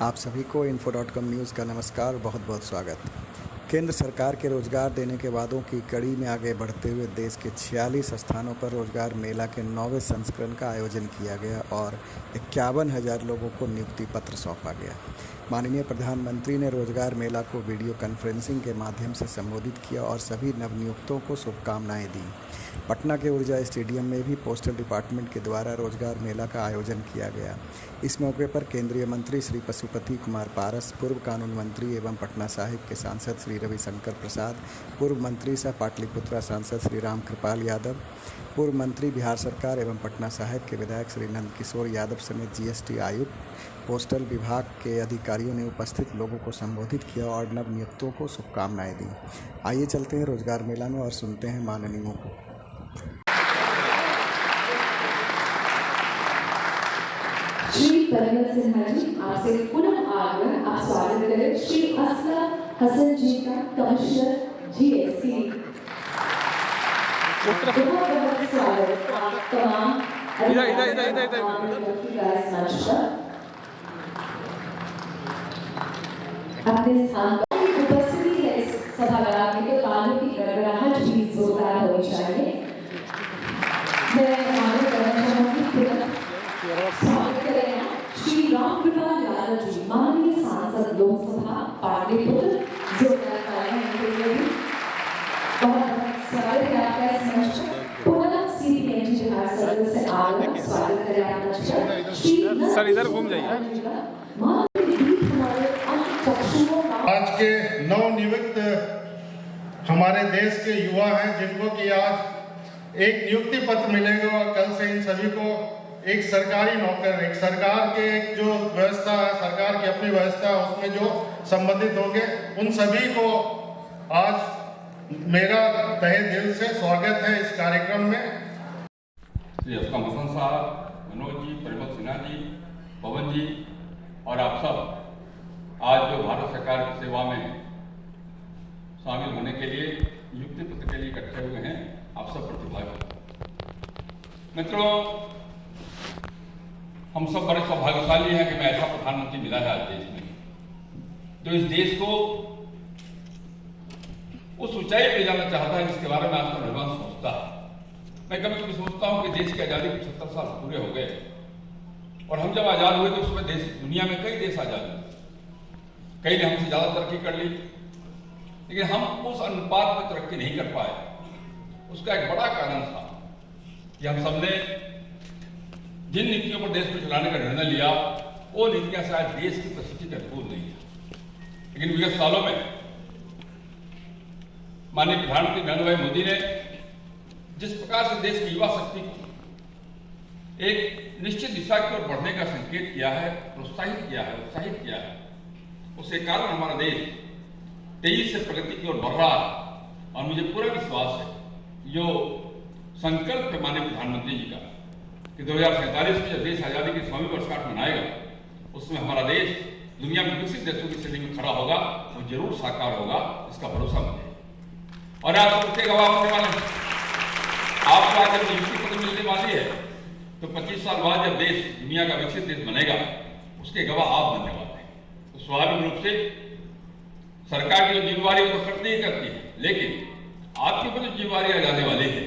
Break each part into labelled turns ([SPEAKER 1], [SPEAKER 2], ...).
[SPEAKER 1] आप सभी को info.com न्यूज़ का नमस्कार, बहुत बहुत स्वागत। केंद्र सरकार के रोजगार देने के वादों की कड़ी में आगे बढ़ते हुए देश के 46 स्थानों पर रोजगार मेला के 9वें संस्करण का आयोजन किया गया और 51,000 लोगों को नियुक्ति पत्र सौंपा गया। माननीय प्रधानमंत्री ने रोजगार मेला को वीडियो कॉन्फ्रेंसिंग के माध्यम से संबोधित किया और सभी नवनियुक्तों को शुभकामनाएं दी। पटना के ऊर्जा स्टेडियम में भी पोस्टल डिपार्टमेंट के द्वारा रोजगार मेला का आयोजन किया गया। इस मौके पर केंद्रीय मंत्री श्री पशुपति कुमार पारस, पूर्व कानून मंत्री एवं पटना साहिब के सांसद श्री रविशंकर प्रसाद, पूर्व मंत्री सह पाटलिपुत्रा सांसद श्री राम कृपाल यादव, पूर्व मंत्री बिहार सरकार एवं पटना साहिब के विधायक श्री नंदकिशोर यादव समेत जीएसटी आयुक्त, पोस्टल विभाग के अधिकारियों ने उपस्थित लोगों को संबोधित किया और नवनियुक्तों को शुभकामनाएं दी। आइए चलते हैं रोजगार मेला में और सुनते हैं माननीयों को।
[SPEAKER 2] श्री परिमल सिन्हा जी, आपसे पुनः आग्रह, आप स्वागत करें श्री असलम हसन जी का, कमिश्नर जीएसटी। बहुत बहुत स्वागत आप तमाम अपने स्थान पर उपस्थिति है इस सभागार में, तो तालियों की गड़गड़ाहट भी जोरदार होनी चाहिए। मैं आगे करना चाहूंगी स्वागत करें श्री राम कृपाल यादव जी, माननीय सांसद लोकसभा पाटलिपुत्र, जोरदार तालियां उनके लिए भी। बहुत स्वागत है आपका इस मंच पर। पुनः सीपीएमजी बिहार सर्कल से आगे स्वागत करें आपका श्री
[SPEAKER 3] सर इधर घूम जाइए।
[SPEAKER 4] आज के नवनियुक्त हमारे देश के युवा हैं, जिनको कि आज एक नियुक्ति पत्र मिलेगा और कल से इन सभी को एक सरकारी नौकर, एक सरकार के एक जो व्यवस्था है, सरकार की अपनी व्यवस्था है, उसमें जो संबंधित होंगे, उन सभी को आज मेरा तहे दिल से स्वागत है इस कार्यक्रम में।
[SPEAKER 5] श्री असलम हसन साहब, मनोज जी, परिमल सिन्हा जी, पवन जी और आप सब आज जो भारत सरकार की सेवा में शामिल होने के लिए नियुक्ति पत्र के लिए इकट्ठे हुए हैं, आप सब प्रतिभागी मित्रों, हम सब बड़े सौभाग्यशाली हैं कि मैं ऐसा प्रधानमंत्री मिला है आज देश में, जो इस देश को उस ऊंचाई पे जाना चाहता है जिसके बारे में आज तक भगवान सोचता है। मैं कभी कभी सोचता हूं कि देश की आज़ादी के 70 साल पूरे हो गए और हम जब आज़ाद हुए तो उसमें देश, दुनिया में कई देश आज़ाद हुए, कई ने हमसे ज़्यादा तरक्की कर ली, लेकिन हम उस अनुपात में तरक्की नहीं कर पाए। उसका एक बड़ा कारण था कि हम सबने जिन नीतियों पर देश को चलाने का निर्णय लिया, वो नीतियां शायद देश की परिस्थिति के अनुकूल नहीं है। लेकिन विगत सालों में माननीय प्रधानमंत्री नरेंद्र भाई मोदी ने जिस प्रकार से देश की युवा शक्ति को एक निश्चित दिशा की ओर बढ़ने का संकेत किया है, प्रोत्साहित किया है, उत्साहित किया है, उसके कारण हमारा देश तेजी से प्रगति की ओर बढ़ रहा है। और मुझे पूरा विश्वास है जो संकल्प है माननीय प्रधानमंत्री जी का कि 2047 में जब देश आजादी की 100वीं वर्षगांठ मनाएगा, उसमें हमारा देश दुनिया में विकसित देशों की श्रेणी में खड़ा होगा, वो जरूर साकार होगा, इसका भरोसा मुझे। और आप सबके गवाह होने वाले हैं। आपको अगर नियुक्ति पत्र मिलने वाली है तो 25 साल बाद जब देश दुनिया का विकसित देश बनेगा, उसके गवाह आप बनने वाले हैं। तो स्वाभाविक रूप से सरकार की जो जिम्मेवारी वो तो करती ही करती है, लेकिन आपके ऊपर जो जिम्मेवारी आ जाने वाली है,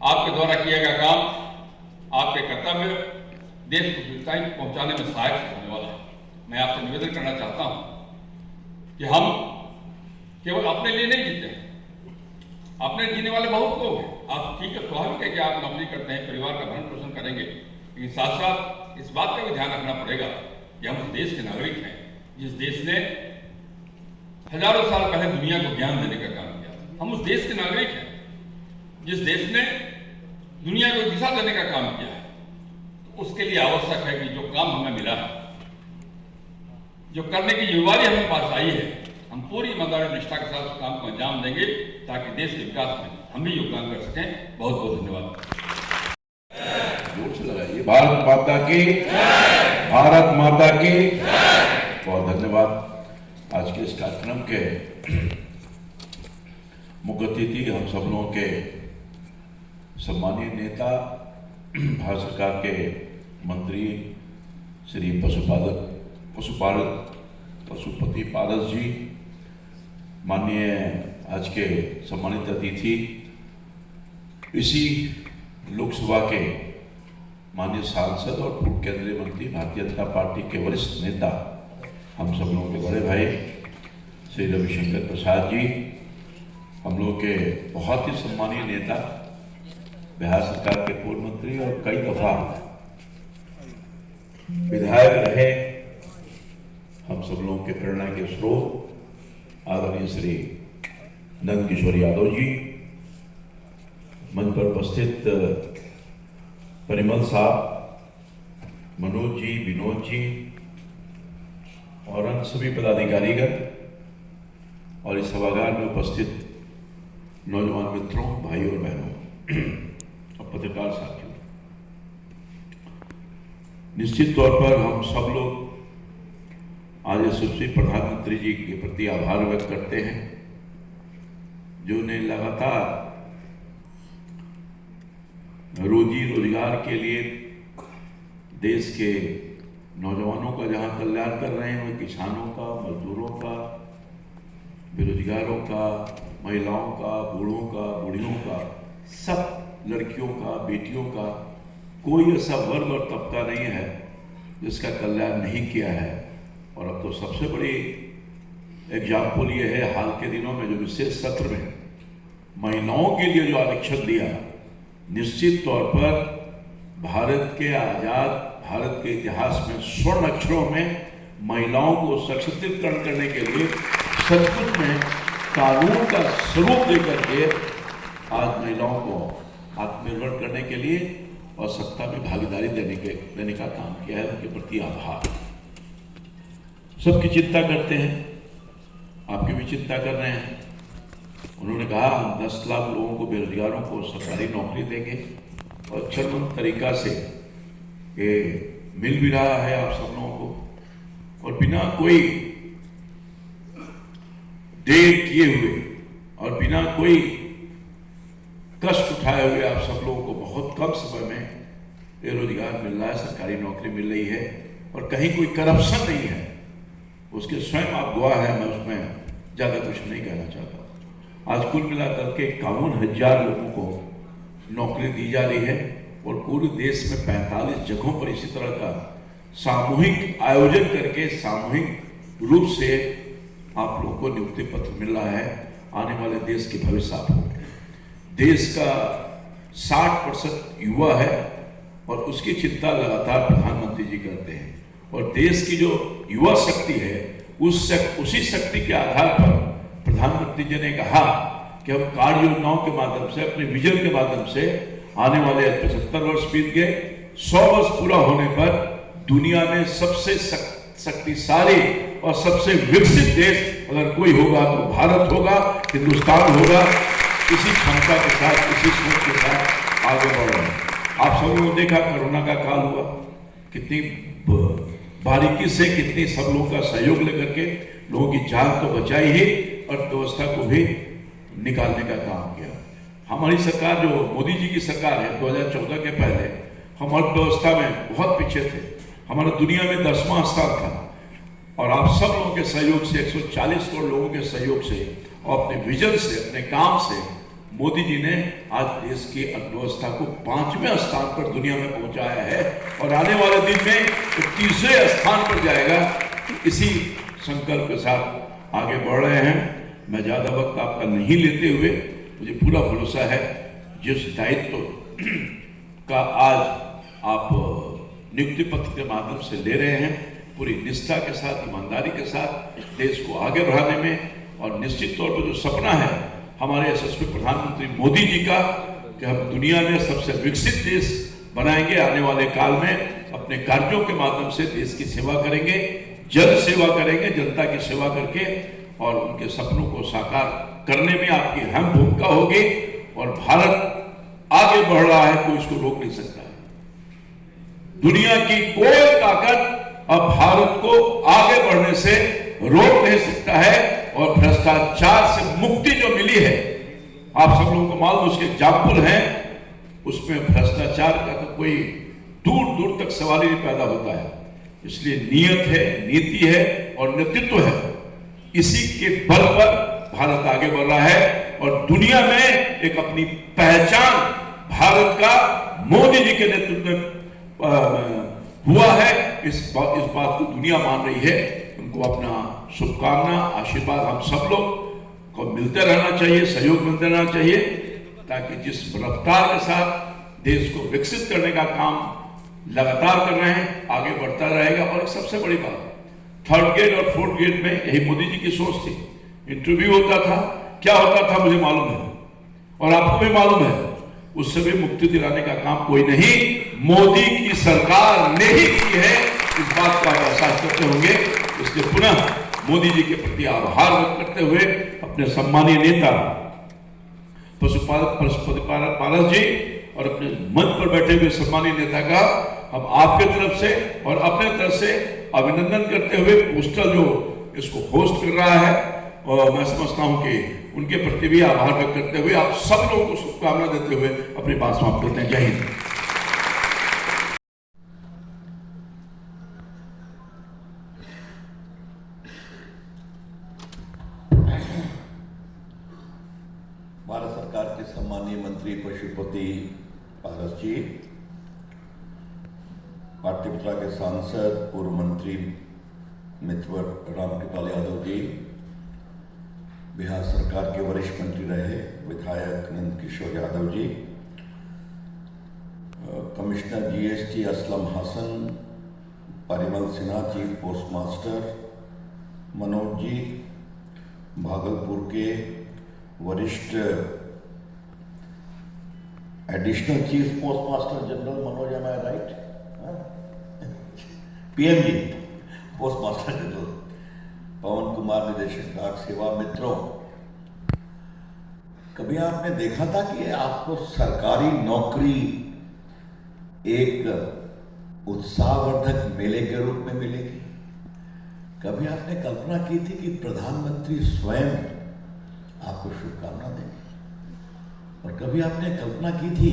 [SPEAKER 5] आपके द्वारा किया गया काम, आपके कर्तव्य देश को सुविधाएं पहुंचाने में सहायक होने वाला है। मैं आपसे निवेदन करना चाहता हूं कि हम केवल अपने लिए नहीं जीते हैं, अपने जीने वाले बहुत लोग हैं। आप ठीक है, स्वाभाविक है कि आप नौकरी करते हैं, परिवार का भरण पोषण करेंगे, लेकिन साथ साथ इस बात का भी ध्यान रखना पड़ेगा कि हम उस देश के नागरिक हैं जिस देश ने हजारों साल पहले दुनिया को ज्ञान देने का काम किया। हम उस देश के नागरिक हैं जिस देश ने दुनिया को दिशा देने का काम किया है। तो उसके लिए आवश्यक है कि जो काम हमें मिला है, जो करने की जिम्मेवारी हमें पास आई है, हम पूरी ईमानदारी निष्ठा के साथ उस काम को अंजाम देंगे ताकि देश के विकास में हम भी योगदान कर सकें। बहुत बहुत धन्यवाद।
[SPEAKER 6] जोर से लगाइए। भारत माता की, भारत माता की बहुत धन्यवाद। आज के इस कार्यक्रम के मुख्य अतिथि हम सब लोगों के सम्मानीय नेता, भारत सरकार के मंत्री श्री पशुपालक पशुपति पारस जी, माननीय आज के सम्मानित अतिथि, इसी लोकसभा के माननीय सांसद और पूर्व केंद्रीय मंत्री, भारतीय जनता पार्टी के वरिष्ठ नेता, हम सब लोगों के बड़े भाई श्री रविशंकर प्रसाद जी, हम लोग के बहुत ही सम्मानीय नेता, बिहार सरकार के पूर्व मंत्री और कई दफा विधायक रहे, हम सब लोगों के प्रेरणा के स्रोत आदरणीय श्री नंद किशोर यादव जी, मंच पर उपस्थित परिमल साहब, मनोज जी, विनोद जी और अन्य सभी पदाधिकारीगण और इस सभागार में उपस्थित नौजवान मित्रों, भाइयों और बहनों और पत्रकार साथियों, निश्चित तौर पर हम सब लोग आज यशस्वी प्रधानमंत्री जी के प्रति आभार व्यक्त करते हैं, जो उन्हें लगातार रोजी रोजगार के लिए देश के नौजवानों का जहां कल्याण कर रहे हैं, वो किसानों का, मजदूरों का, बेरोजगारों का, महिलाओं का, बूढ़ों का, बूढ़ियों का, सब लड़कियों का, बेटियों का, कोई ऐसा वर्ग और तबका नहीं है जिसका कल्याण नहीं किया है। और अब तो सबसे बड़ी एग्जाम्पल ये है, हाल के दिनों में जो विशेष सत्र में महिलाओं के लिए जो आरक्षण दिया, निश्चित तौर पर भारत के आजाद भारत के इतिहास में स्वर्ण अक्षरों में महिलाओं को सशक्तिकरण करने के लिए सचमुच में कानून का स्वरूप देकर के आज महिलाओं को आत्मनिर्भर करने के लिए और सत्ता में भागीदारी देने का काम किया है। उनके प्रति आभार। सबकी चिंता करते हैं, आपकी भी चिंता कर रहे हैं। उन्होंने कहा हम 10 लाख लोगों को, बेरोजगारों को सरकारी नौकरी देंगे और चरणबद्ध तरीका से ये मिल भी रहा है आप सब लोगों को, और बिना कोई देर किए हुए और बिना कोई कष्ट उठाए हुए आप सब लोगों को बहुत कम समय में ये रोजगार मिल रहा है, सरकारी नौकरी मिल रही है और कहीं कोई करप्शन नहीं है, उसके स्वयं आप गवाह है। मैं उसमें ज्यादा कुछ नहीं कहना चाहता। आज कुल मिलाकर के 51,000 लोगों को नौकरी दी जा रही है और पूरे देश में 45 जगहों पर इसी तरह का सामूहिक आयोजन करके सामूहिक रूप से आप लोगों को नियुक्ति पत्र मिल रहा है। आने वाले देश के भविष्य आप होंगे। देश का 60% युवा है और उसकी चिंता लगातार प्रधानमंत्री जी करते हैं, और देश की जो युवा शक्ति है उसी शक्ति के आधार पर प्रधानमंत्री जी ने कहा कि हम कार्य योजनाओं के माध्यम से, अपने विजन के माध्यम से आने वाले 75 वर्ष बीत गए, 100 वर्ष पूरा होने पर दुनिया में सबसे शक्तिशाली और सबसे विकसित देश अगर कोई होगा तो भारत होगा, हिंदुस्तान होगा। इसी क्षमता के साथ, इसी सोच के साथ आगे बढ़ रहे हैं। आप सब लोगों ने देखा कोरोना का काल हुआ, कितनी बारीकी से, कितनी सब लोगों का सहयोग लेकर के लोगों की जान तो बचाई ही, अर्थव्यवस्था को भी निकालने का काम किया। हमारी सरकार, जो मोदी जी की सरकार है, 2014 के पहले हम अर्थव्यवस्था में बहुत पीछे थे। हमारा दुनिया में 10वां स्थान था, और आप सब लोगों के सहयोग से, 140 करोड़ लोगों के सहयोग से और अपने विजन से, अपने काम से मोदी जी ने आज देश की अर्थव्यवस्था को 5वें स्थान पर दुनिया में पहुंचाया है और आने वाले दिन में 30वें स्थान पर जाएगा। इसी संकल्प के साथ आगे बढ़ रहे हैं। मैं ज्यादा वक्त आपका नहीं लेते हुए, मुझे पूरा भरोसा है जिस दायित्व का आज आप नियुक्ति पत्र के माध्यम से ले रहे हैं, पूरी निष्ठा के साथ, ईमानदारी के साथ देश को आगे बढ़ाने में, और निश्चित तौर पर जो सपना है हमारे यशस्वी प्रधानमंत्री मोदी जी का कि हम दुनिया में सबसे विकसित देश बनाएंगे, आने वाले काल में अपने कार्यों के माध्यम से देश की सेवा करेंगे, जन सेवा करेंगे, जनता की सेवा करके, और उनके सपनों को साकार करने में आपकी अहम भूमिका होगी। और भारत आगे बढ़ रहा है, कोई इसको रोक नहीं सकता है। दुनिया की कोई ताकत अब भारत को आगे बढ़ने से रोक नहीं सकता है। और भ्रष्टाचार से मुक्ति जो मिली है, आप सब लोगों को मालूम, उसके एग्जाम्पल हैं, उसमें भ्रष्टाचार का तो कोई दूर दूर तक सवाल ही नहीं पैदा होता है। इसलिए नियत है, नीति है और नेतृत्व है, इसी के बल पर भारत आगे बढ़ रहा है और दुनिया में एक अपनी पहचान भारत का मोदी जी के नेतृत्व में हुआ है। इस बात को दुनिया मान रही है। उनको अपना शुभकामना, आशीर्वाद हम सब लोग को मिलते रहना चाहिए, सहयोग मिलते रहना चाहिए, ताकि जिस रफ्तार के साथ देश को विकसित करने का काम लगातार कर रहे हैं, आगे बढ़ता रहेगा। और एक सबसे बड़ी बात, 3rd ग्रेड और 4th ग्रेड में यही मोदी जी की सोच थी। इंटरव्यू होता था, क्या होता था मुझे मालूम है और आपको भी मालूम है, उससे भी मुक्ति दिलाने का काम कोई नहीं, मोदी की सरकार ने ही की है। इस बात का आप एहसास करते होंगे। इसलिए पुनः मोदी जी के प्रति आभार व्यक्त करते हुए अपने सम्मानीय नेता पशुपति पारस जी और अपने मंच पर बैठे हुए सम्मानीय नेता का हम आपके तरफ से और अपने तरफ से अभिनंदन करते हुए पोस्टर जो इसको होस्ट कर रहा है, और मैं समझता हूं कि उनके प्रति भी आभार व्यक्त करते हुए आप सब लोगों को शुभकामना देते हुए अपनी बात समाप्त करते हैं। जय हिंद।
[SPEAKER 3] भारत सरकार के सम्मानीय मंत्री पशुपति पारस जी, पाटलिपुत्रा के सांसद पूर्व मंत्री मित्र रामकृपाल यादव जी, बिहार सरकार के वरिष्ठ मंत्री रहे विधायक Nand Kishore Yadav ji, commissioner GST Aslam Hasan, Parimal Sinha chief post master, Manoj ji, Bhagalpur के वरिष्ठ additional chief post master general Manoj, am I right? PMG post master general Pawan Kumar, निदेशक डाक सेवा। मित्रों, कभी आपने देखा था कि आपको सरकारी नौकरी एक उत्साहवर्धक मेले के रूप में मिलेगी? कभी आपने कल्पना की थी कि प्रधानमंत्री स्वयं आपको शुभकामना देंगे? और कभी आपने कल्पना की थी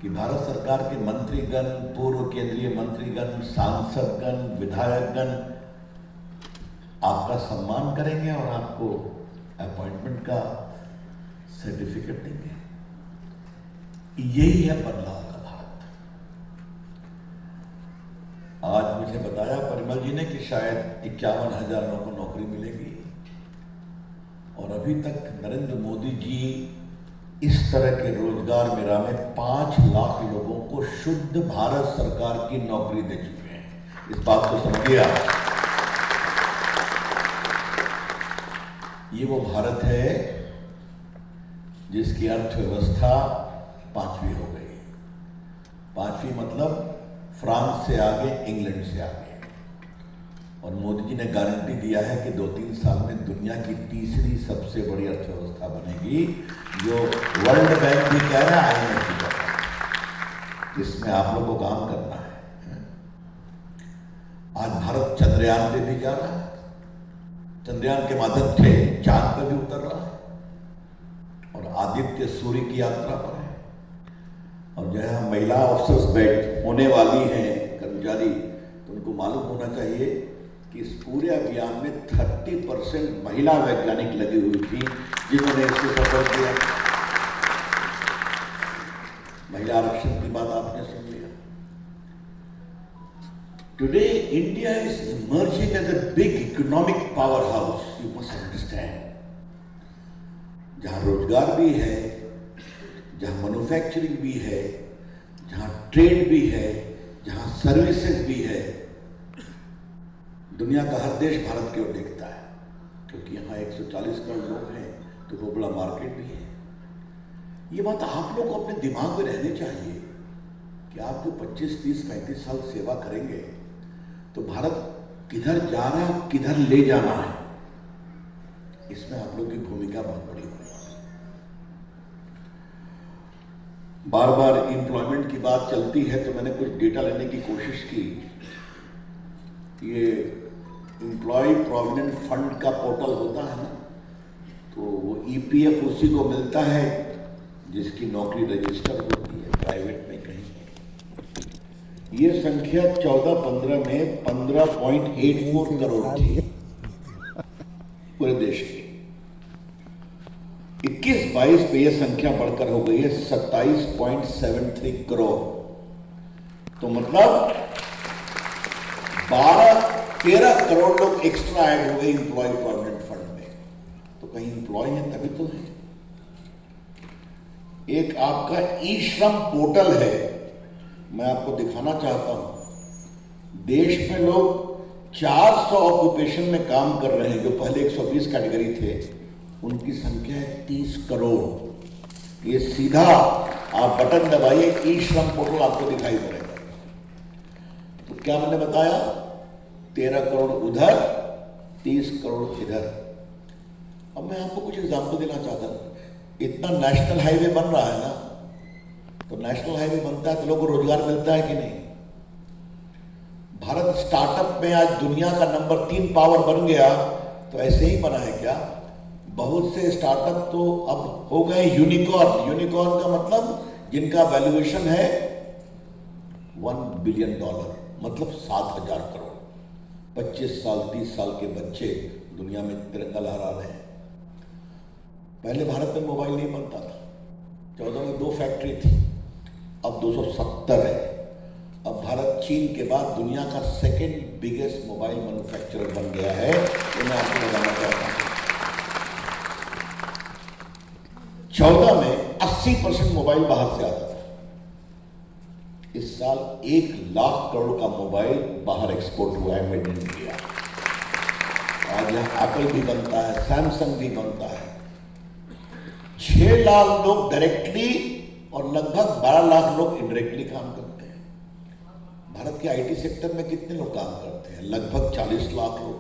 [SPEAKER 3] कि भारत सरकार के मंत्रीगण, पूर्व केंद्रीय मंत्रीगण, सांसदगण, विधायकगण आपका सम्मान करेंगे और आपको अपॉइंटमेंट का सर्टिफिकेट देंगे? यही है बदलाव का भारत। आज मुझे बताया परिमल जी ने कि शायद 51,000 लोगों को नौकरी मिलेगी, और अभी तक नरेंद्र मोदी जी इस तरह के रोजगार मेला में 5 लाख लोगों को शुद्ध भारत सरकार की नौकरी दे चुके हैं। इस बात को समझिए आप। ये वो भारत है जिसकी अर्थव्यवस्था 5वीं हो गई। 5वीं मतलब फ्रांस से आगे, इंग्लैंड से आगे। और मोदी जी ने गारंटी दिया है कि 2-3 साल में दुनिया की तीसरी सबसे बड़ी अर्थव्यवस्था बनेगी, जो वर्ल्ड बैंक भी कह रहा है, IMF भी कह रहा है। इसमें आप लोगों को काम करना है। आज भारत चंद्रयान पे भी जा रहा है, चंद्रयान के माध्यम से चांद पर भी उतर रहा है, और आदित्य सूर्य की यात्रा पर है। और जो है महिला ऑफिसर्स बैठ होने वाली हैं कर्मचारी, तो उनको मालूम होना चाहिए कि इस पूरे अभियान में 30% महिला वैज्ञानिक लगी हुई थी, जिन्होंने इसको सफल किया। महिला आरक्षण की बात आपने सुन लिया। Today India is emerging as a big economic powerhouse, you must understand. जहां रोजगार भी है, जहां मैन्युफैक्चरिंग भी है, जहां ट्रेड भी है, जहां सर्विसेज भी है। दुनिया का हर देश भारत की ओर देखता है, क्योंकि यहाँ 140 करोड़ लोग हैं, तो वो बड़ा मार्केट भी है। ये बात आप लोग को अपने दिमाग में रहनी चाहिए कि आप जो 25, 30, 35 साल सेवा करेंगे, तो भारत किधर जा रहा है, किधर ले जाना है, इसमें आप लोग की भूमिका बहुत बड़ी होगी। बार बार एम्प्लॉयमेंट की बात चलती है, तो मैंने कुछ डेटा लेने की कोशिश की। ये एम्प्लॉय प्रोविडेंट फंड का पोर्टल होता है ना, तो वो EPF उसी को मिलता है जिसकी नौकरी रजिस्टर होती है प्राइवेट में कहीं। ये संख्या 14-15 में 15.84 करोड़ थी पूरे देश की। 21-22 पे यह संख्या बढ़कर हो गई है 27.73 करोड़। तो मतलब 12-13 करोड़ लोग एक्स्ट्रा ऐड हो गए इंप्लॉय प्रोविडेंट फंड में। तो कहीं इंप्लॉय है तभी तो है। एक आपका ई श्रम पोर्टल है, मैं आपको दिखाना चाहता हूं। देश में लोग 400 ऑक्यूपेशन में काम कर रहे हैं, जो पहले 120 कैटेगरी थे, उनकी संख्या है 30 करोड़। ये सीधा आप बटन दबाइए, ई श्रम पोर्टल आपको दिखाई पड़ेगा। तो क्या मैंने बताया, 13 करोड़ उधर, 30 करोड़ इधर। अब मैं आपको कुछ एग्जाम्पल देना चाहता हूं। इतना नेशनल हाईवे बन रहा है ना, तो नेशनल हाईवे बनता है तो लोगों को रोजगार मिलता है कि नहीं? भारत स्टार्टअप में आज दुनिया का नंबर 3 पावर बन गया, तो ऐसे ही बना है क्या? बहुत से स्टार्टअप तो अब हो गए यूनिकॉर्न। यूनिकॉर्न का मतलब जिनका वैल्यूएशन है $1 बिलियन, मतलब 7,000 करोड़। 25 साल 30 साल के बच्चे दुनिया में तिरंगा लहरा रहे हैं। पहले भारत में मोबाइल नहीं बनता था, 14 में 2 फैक्ट्री थी, अब 270 है। अब भारत चीन के बाद दुनिया का 2nd बिगेस्ट मोबाइल मैन्युफैक्चरर बन गया है। ये मैं आपको बताना चाहता हूं। 14 में 80% मोबाइल बाहर से आता था। इस साल 1 लाख करोड़ का मोबाइल बाहर एक्सपोर्ट हुआ है, मेड इन इंडिया। आज यहां एप्पल भी बनता है, सैमसंग भी बनता है। 6 लाख लोग डायरेक्टली और लगभग 12 लाख लोग इनडायरेक्टली काम करते हैं। भारत के आईटी सेक्टर में कितने लोग काम करते हैं? लगभग 40 लाख लोग।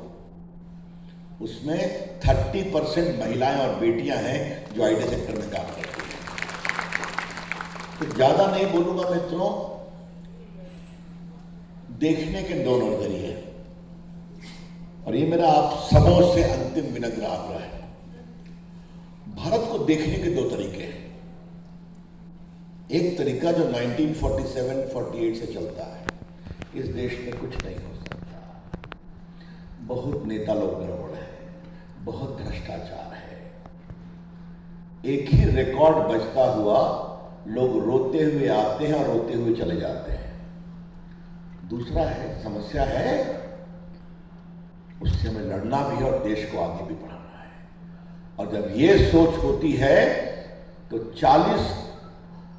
[SPEAKER 3] उसमें 30% महिलाएं और बेटियां हैं जो आईटी सेक्टर में काम करती हैं। तो ज्यादा नहीं बोलूंगा मित्रों, देखने के 2 नजरिए, और ये मेरा आप सबों से अंतिम विनम्र आग्रह है। भारत को देखने के 2 तरीके हैं। एक तरीका जो 1947-48 से चलता है, इस देश में कुछ नहीं हो सकता, बहुत नेता लोग गड़बड़ है, बहुत भ्रष्टाचार है, एक ही रिकॉर्ड बचता हुआ लोग रोते हुए आते हैं और रोते हुए चले जाते हैं। दूसरा है, समस्या है, उससे हमें लड़ना भी है और देश को आगे भी बढ़ाना है। और जब ये सोच होती है तो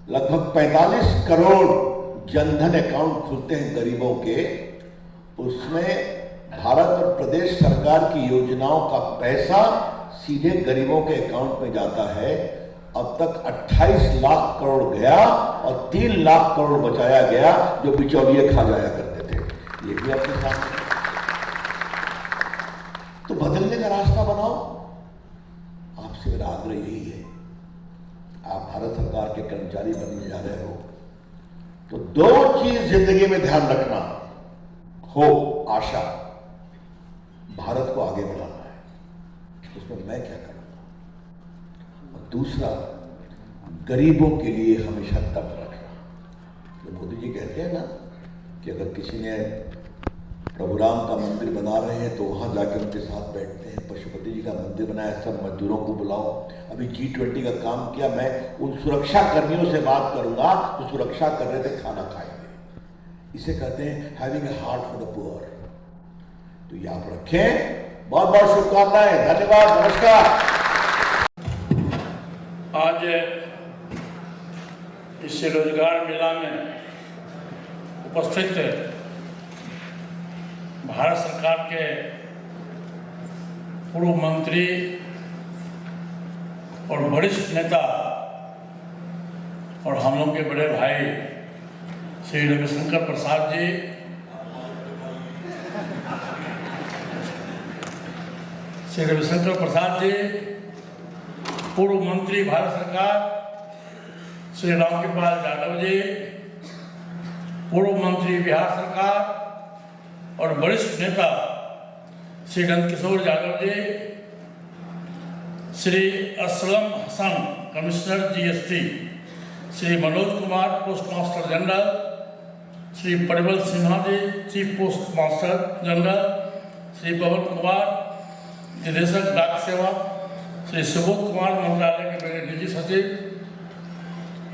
[SPEAKER 3] लगभग 45 करोड़ जनधन अकाउंट खुलते हैं गरीबों के। उसमें भारत और प्रदेश सरकार की योजनाओं का पैसा सीधे गरीबों के अकाउंट में जाता है। अब तक 28 लाख करोड़ गया और 3 लाख करोड़ बचाया गया जो बिचौलिए खा जाया करते थे। ये भी आपके सामने। तो बदलने का रास्ता बनाओ। आपसे मेरा आग्रह यही है, आप भारत सरकार के कर्मचारी बनने जा रहे हो तो 2 चीज जिंदगी में ध्यान रखना हो। आशा, भारत को आगे बढ़ाना है, उसमें मैं क्या करूंगा, और दूसरा गरीबों के लिए हमेशा तप रखना। तो मोदी जी कहते हैं ना कि अगर किसी ने प्रभु राम का मंदिर बना रहे हैं तो वहां जाकर उनके साथ बैठते हैं। पशुपति जी का मंदिर बनाया, सब मजदूरों को बुलाओ। अभी G20 का काम किया, मैं उन सुरक्षा कर्मियों से बात करूंगा जो सुरक्षा कर रहे थे, खाना खाएंगे। इसे कहते हैं having a heart for the poor. तो ये आप रखें। बहुत बहुत शुभकामनाएं, धन्यवाद, नमस्कार।
[SPEAKER 7] आज इस रोजगार मेला में उपस्थित भारत सरकार के पूर्व मंत्री और वरिष्ठ नेता और हम लोग के बड़े भाई श्री रविशंकर प्रसाद जी, पूर्व मंत्री भारत सरकार श्री रामकृपाल यादव जी, पूर्व मंत्री बिहार सरकार और वरिष्ठ नेता Shri Nandkishore Yadav ji, Shri Aslam Hasan commissioner GST, Shri Manoj Kumar post master general, Shri Parimal Sinha ji, chief post master general, Shri Pawan Kumar, निदेशक डाक सेवा, श्री सुबोध कुमार, मंत्रालय के मेरे निजी सचिव,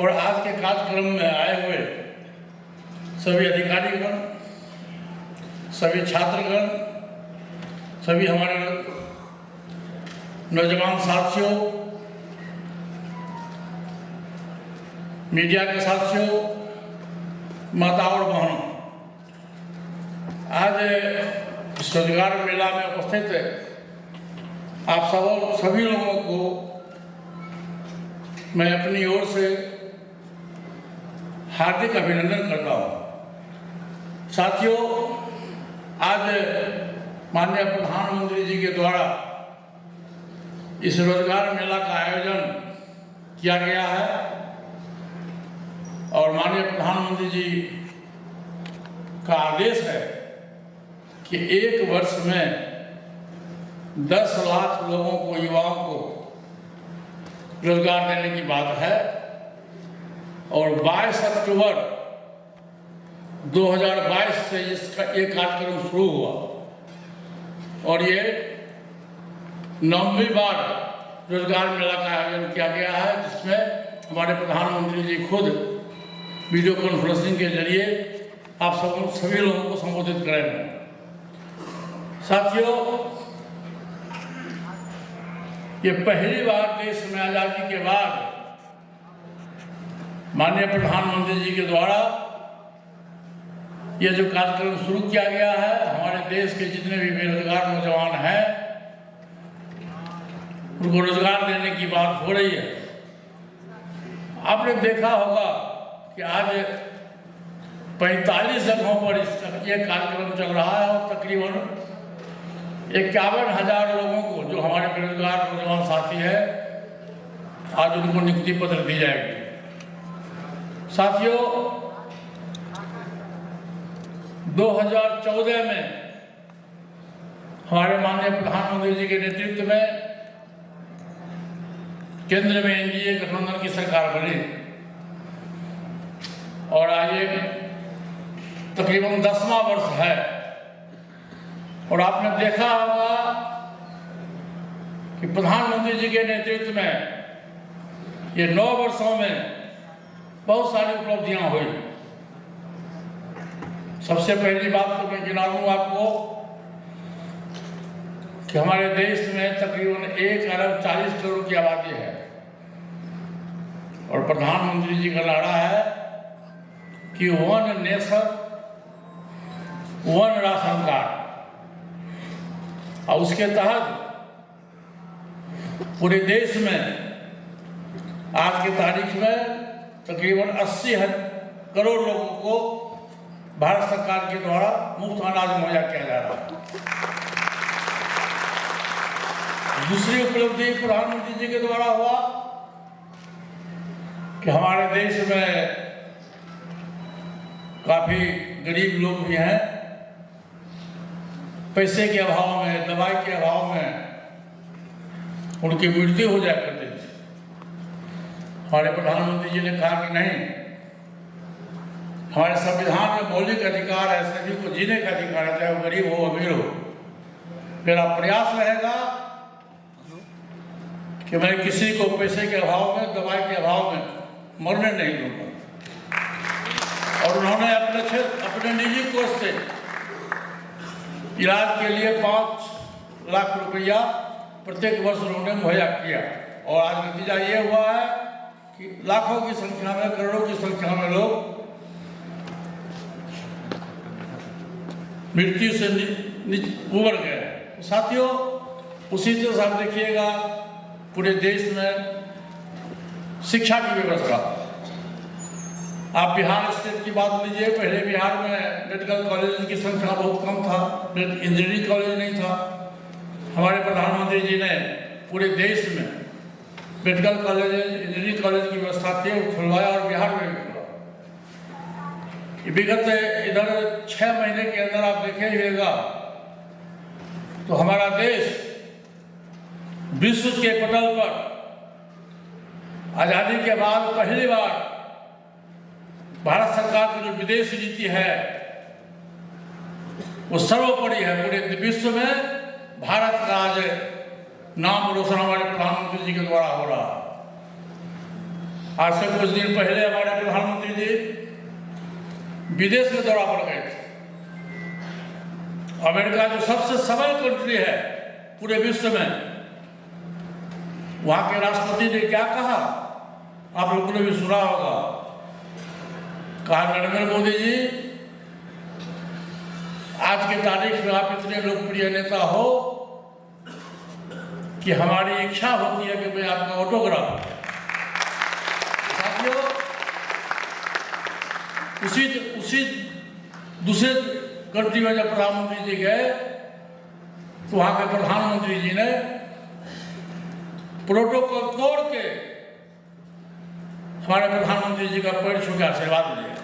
[SPEAKER 7] और आज के कार्यक्रम में आए हुए सभी अधिकारीगण, सभी छात्रगण, सभी हमारे नौजवान साथियों, मीडिया के साथियों, माता और बहनों, आज इस रोजगार मेला में उपस्थित आप सभी लोगों को मैं अपनी ओर से हार्दिक अभिनंदन करता हूँ। साथियों, आज माननीय प्रधानमंत्री जी के द्वारा इस रोजगार मेला का आयोजन किया गया है और माननीय प्रधानमंत्री जी का आदेश है कि 1 वर्ष में 10 लाख लोगों को, युवाओं को रोजगार देने की बात है और 22 अक्टूबर 2022 से इसका एक कार्यक्रम शुरू हुआ और ये 9वीं बार रोजगार मेला का आयोजन किया गया है, जिसमें हमारे प्रधानमंत्री जी खुद वीडियो कॉन्फ्रेंसिंग के जरिए आप सभी लोगों को संबोधित करेंगे। साथियों, ये पहली बार देश में आज़ादी के बाद माननीय प्रधानमंत्री जी के द्वारा ये जो कार्यक्रम शुरू किया गया है, हमारे देश के जितने भी बेरोजगार नौजवान हैं उनको रोजगार देने की बात हो रही है। आपने देखा होगा कि आज 45 जगहों पर ये कार्यक्रम चल रहा है और तकरीबन 51,000 लोगों को, जो हमारे बेरोजगार नौजवान साथी है, आज उनको नियुक्ति पत्र दी जाएगी। साथियों, 2014 में हमारे माननीय प्रधानमंत्री जी के नेतृत्व में केंद्र में एनडीए गठबंधन की सरकार बनी और आज ये तकरीबन 10वां वर्ष है और आपने देखा होगा कि प्रधानमंत्री जी के नेतृत्व में ये 9 वर्षों में बहुत सारी उपलब्धियां हुई। सबसे पहली बात तो मैं गिना दूं आपको कि हमारे देश में तकरीबन 1 अरब 40 करोड़ की आबादी है और प्रधानमंत्री जी का नारा है कि 1 नेशन 1 राशन कार्ड, और उसके तहत पूरे देश में आज की तारीख में तकरीबन 80 करोड़ लोगों को भारत सरकार के द्वारा मुफ्त अनाज मुहैया किया जा रहा है। दूसरी उपलब्धि प्रधानमंत्री जी के द्वारा हुआ कि हमारे देश में काफी गरीब लोग भी हैं, पैसे के अभाव में, दवाई के अभाव में उनकी मृत्यु हो जाया करती थी। हमारे प्रधानमंत्री जी ने कहा कि नहीं, हमारे संविधान में मौलिक अधिकार है, सभी को जीने का अधिकार है, चाहे वो गरीब हो अमीर हो। मेरा प्रयास रहेगा कि मैं किसी को पैसे के अभाव में, दवाई के अभाव में मरने नहीं दूंगा। और उन्होंने अपने निजी कोष से इलाज के लिए 5 लाख रुपया प्रत्येक वर्ष उन्होंने मुहैया किया और आज नतीजा ये हुआ है कि लाखों की संख्या में, करोड़ों की संख्या में लोग मृत्यु से उबर गए। साथियों, उसी तरह से आप देखिएगा पूरे देश में शिक्षा की व्यवस्था, आप बिहार स्टेट की बात लीजिए, पहले बिहार में मेडिकल कॉलेज की संख्या बहुत कम था, इंजीनियरिंग कॉलेज नहीं था। हमारे प्रधानमंत्री जी ने पूरे देश में मेडिकल कॉलेज, इंजीनियरिंग कॉलेज की व्यवस्था की, खुलवाया और बिहार में भी खुलवा। विगत इधर 6 महीने के अंदर आप देखिएगा तो हमारा देश विश्व के पटल पर आजादी के बाद पहली बार भारत सरकार की जो विदेश नीति है वो सर्वोपरि है। पूरे विश्व में भारत का आज नाम रोशन हमारे प्रधानमंत्री जी के द्वारा हो रहा। आज से कुछ दिन पहले हमारे प्रधानमंत्री जी विदेश के दौरा पर गए थे। अमेरिका जो सबसे सबल कंट्री है पूरे विश्व में, वहां के राष्ट्रपति ने क्या कहा आप लोगों ने भी सुना होगा। कहा नरेंद्र मोदी जी, आज की तारीख में आप इतने लोकप्रिय नेता हो कि हमारी इच्छा होती है कि मैं आपका ऑटोग्राफ। साथियों, उसी दूसरे कंट्री में जब प्रधानमंत्री जी गए तो वहां के प्रधानमंत्री जी ने प्रोटोकॉल तोड़ के हमारे प्रधानमंत्री जी का पैर छू के आशीर्वाद दिया।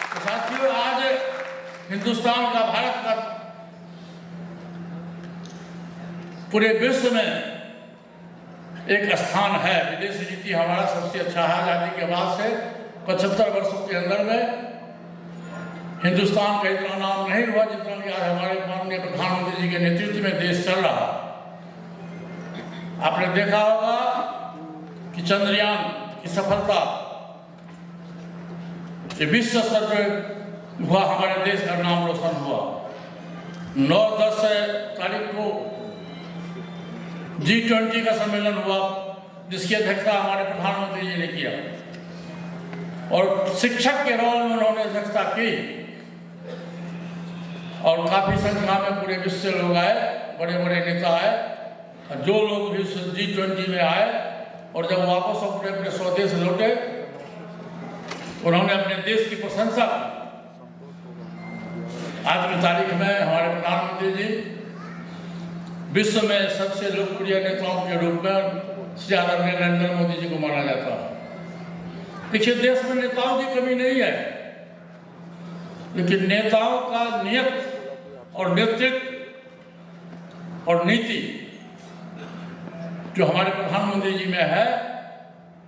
[SPEAKER 7] तो साथियों, आज हिंदुस्तान का, भारत का पूरे विश्व में एक स्थान है। विदेश नीति हमारा सबसे अच्छा है। आजादी के बाद से 75 वर्षों के अंदर में हिंदुस्तान का इतना नाम नहीं हुआ जितना कि आज हमारे माननीय प्रधानमंत्री जी के नेतृत्व में देश चल रहा। आपने देखा होगा कि चंद्रयान की सफलता ये विश्व स्तर पर हुआ, हमारे देश का नाम रोशन हुआ। 9-10 तारीख को G20 का सम्मेलन हुआ जिसकी अध्यक्षता हमारे प्रधानमंत्री जी ने किया और शिक्षक के रोल में उन्होंने अध्यक्षता की और काफी संख्या में पूरे विश्व से लोग आए, बड़े बड़े नेता आए। और जो लोग भी G20 में आए और जब वापस अपने अपने स्वदेश लौटे उन्होंने अपने देश की प्रशंसा की। आज की तारीख में हमारे प्रधानमंत्री जी विश्व में सबसे लोकप्रिय नेताओं के रूप में श्री आदरणीय नरेंद्र मोदी जी को माना जाता है। देखिए, देश में नेताओं की कमी नहीं है, लेकिन नेताओं का नियत और नेतृत्व और नीति जो हमारे प्रधानमंत्री जी में है,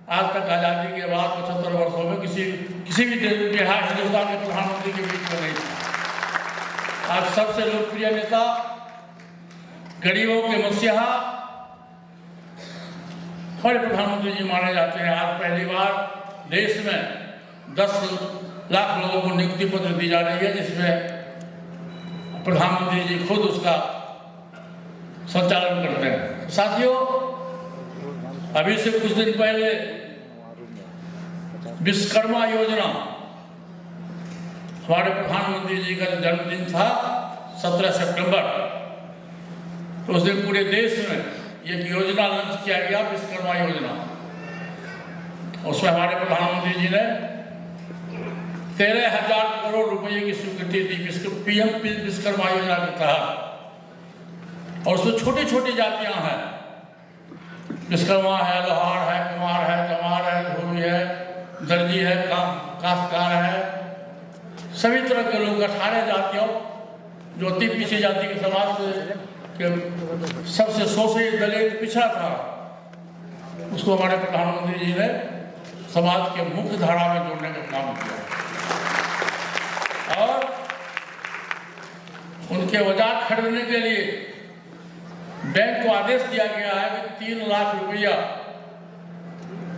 [SPEAKER 7] आज तक आजादी के बाद 75 वर्षों में किसी भी बिहार हिंदुस्तान के प्रधानमंत्री के बीच में नहीं था। आज सबसे लोकप्रिय नेता, गरीबों के मसीहा हमारे प्रधानमंत्री जी माने जाते हैं। आज पहली बार देश में 10 लाख लोगों को नियुक्ति पत्र दी जा रही है जिसमें प्रधानमंत्री जी खुद उसका संचालन करते हैं। साथियों, अभी से कुछ दिन पहले विश्वकर्मा योजना, हमारे प्रधानमंत्री जी का जन्मदिन था 17 सितंबर, तो उस दिन पूरे देश में एक योजना लॉन्च किया गया, विश्वकर्मा योजना। उसमें हमारे प्रधानमंत्री जी ने 13,000 करोड़ रुपए की स्वीकृति दी पीएम विश्वकर्मा योजना के तहत। और उसमें छोटी छोटी जातियां हैं, विश्वकर्मा है, लोहार है, कुम्हार है, चमार है, धोबी है, दर्जी है, काश्तकार है, सभी तरह के लोग 18 जातियों जो अति पिछड़ी जाति के समाज से के सबसे शोषित दलित पिछड़ा था, उसको हमारे प्रधानमंत्री जी ने समाज के मुख्य धारा में जोड़ने का काम किया और उनके औजार खरीदने के लिए बैंक को आदेश दिया गया है कि 3 लाख रुपया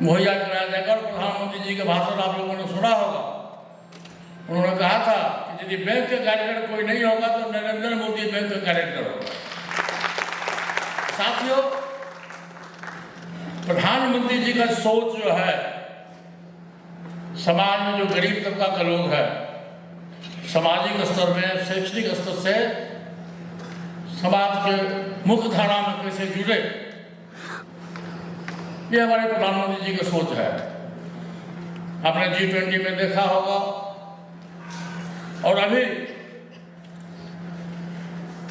[SPEAKER 7] मुहैया कराया जाएगा। और प्रधानमंत्री जी का भाषण आप लोगों ने सुना होगा, उन्होंने कहा था कि यदि बैंक का कैरेक्टर कोई नहीं होगा तो नरेंद्र मोदी बैंक का कैरेक्टर होगा। साथियों, प्रधानमंत्री जी का सोच जो है, समाज में जो गरीब तबका का लोग है, सामाजिक स्तर में, शैक्षणिक स्तर से समाज के मुख्य धारा में कैसे जुड़े, ये हमारे प्रधानमंत्री जी की सोच है। आपने G20 में देखा होगा और अभी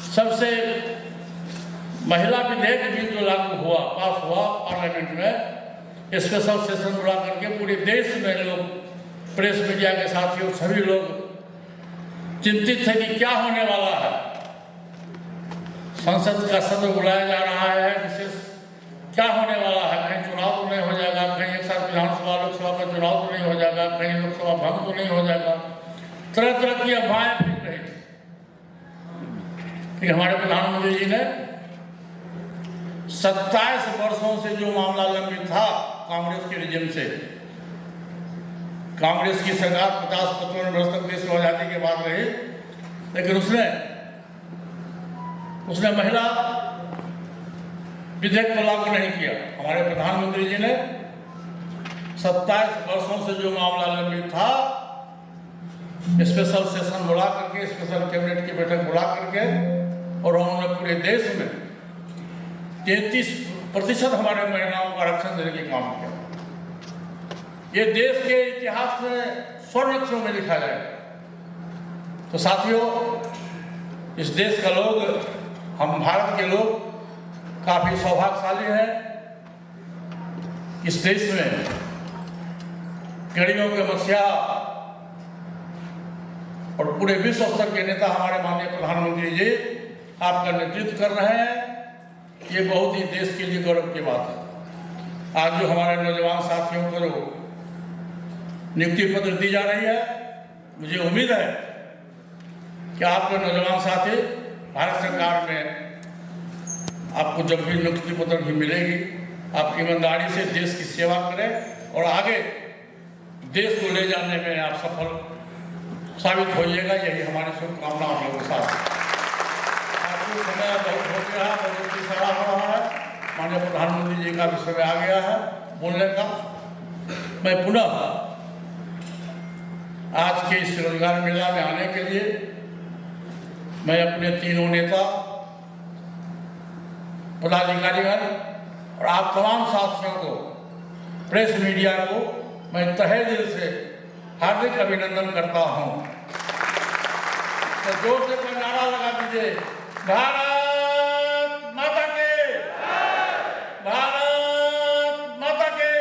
[SPEAKER 7] सबसे महिला विधेयक बिल जो लागू हुआ, पास हुआ पार्लियामेंट में, स्पेशल सेशन बुला करके पूरे देश में लोग, प्रेस मीडिया के साथियों, सभी लोग चिंतित थे कि क्या होने वाला है। संसद का सत्र बुलाया जा रहा है, विशेष क्या होने वाला है, कहीं चुनाव तो नहीं हो जाएगा, कहीं एक साथ विधानसभा लोकसभा लोकसभा का चुनाव तो नहीं हो जाएगा, कहीं लोकसभा भंग तो नहीं हो जाएगा, तरह तरह की अफवाहें फैल रही थी। कि हमारे प्रधानमंत्री जी ने 27 वर्षों से जो मामला लंबित था कांग्रेस के रिजिम से, कांग्रेस की सरकार 50-55 वर्ष तक देश को आजादी के बाद रही, लेकिन उसने महिला विधेयक को लागू नहीं किया। हमारे प्रधानमंत्री जी ने 27 वर्षों से जो मामला लंबित था, स्पेशल सेशन बुला करके, स्पेशल कैबिनेट की बैठक बुला करके, और उन्होंने पूरे देश में 33% हमारे महिलाओं को आरक्षण देने का काम किया। ये देश के इतिहास में स्वर्ण अक्षरों में लिखा जाएगा। तो साथियों, इस देश का लोग, हम भारत के लोग काफी सौभाग्यशाली हैं। इस देश में गरीबों के मसीहा और पूरे विश्व स्तर के नेता हमारे माननीय प्रधानमंत्री जी आपका नेतृत्व कर रहे हैं। ये बहुत ही देश के लिए गौरव की बात है। आज जो हमारे नौजवान साथियों को जो नियुक्ति पत्र दी जा रही है, मुझे उम्मीद है कि आपके नौजवान साथी भारत सरकार में आपको जब भी नियुक्ति पत्र भी मिलेगी, आप ईमानदारी से देश की सेवा करें और आगे देश को ले जाने में आप सफल साबित होइएगा। यही हमारी शुभकामना आप लोगों के साथ। आपको समय बहुत हो गया है, बहुत इशारा हो रहा है, माननीय प्रधानमंत्री जी का भी समय आ गया है बोलने का। मैं पुनः आज के इस रोजगार मेला में आने के लिए मैं अपने तीनों नेता, पदाधिकारीगण और आप तमाम साथियों को, प्रेस मीडिया को मैं तहे दिल से हार्दिक अभिनंदन करता हूं। तो जोर से कोई नारा लगा दीजिए, भारत माता के, भारत माता के,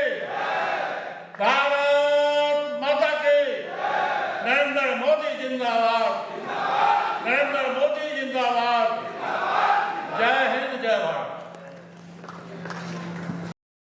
[SPEAKER 7] भारत माता के, नरेंद्र मोदी जिंदाबाद।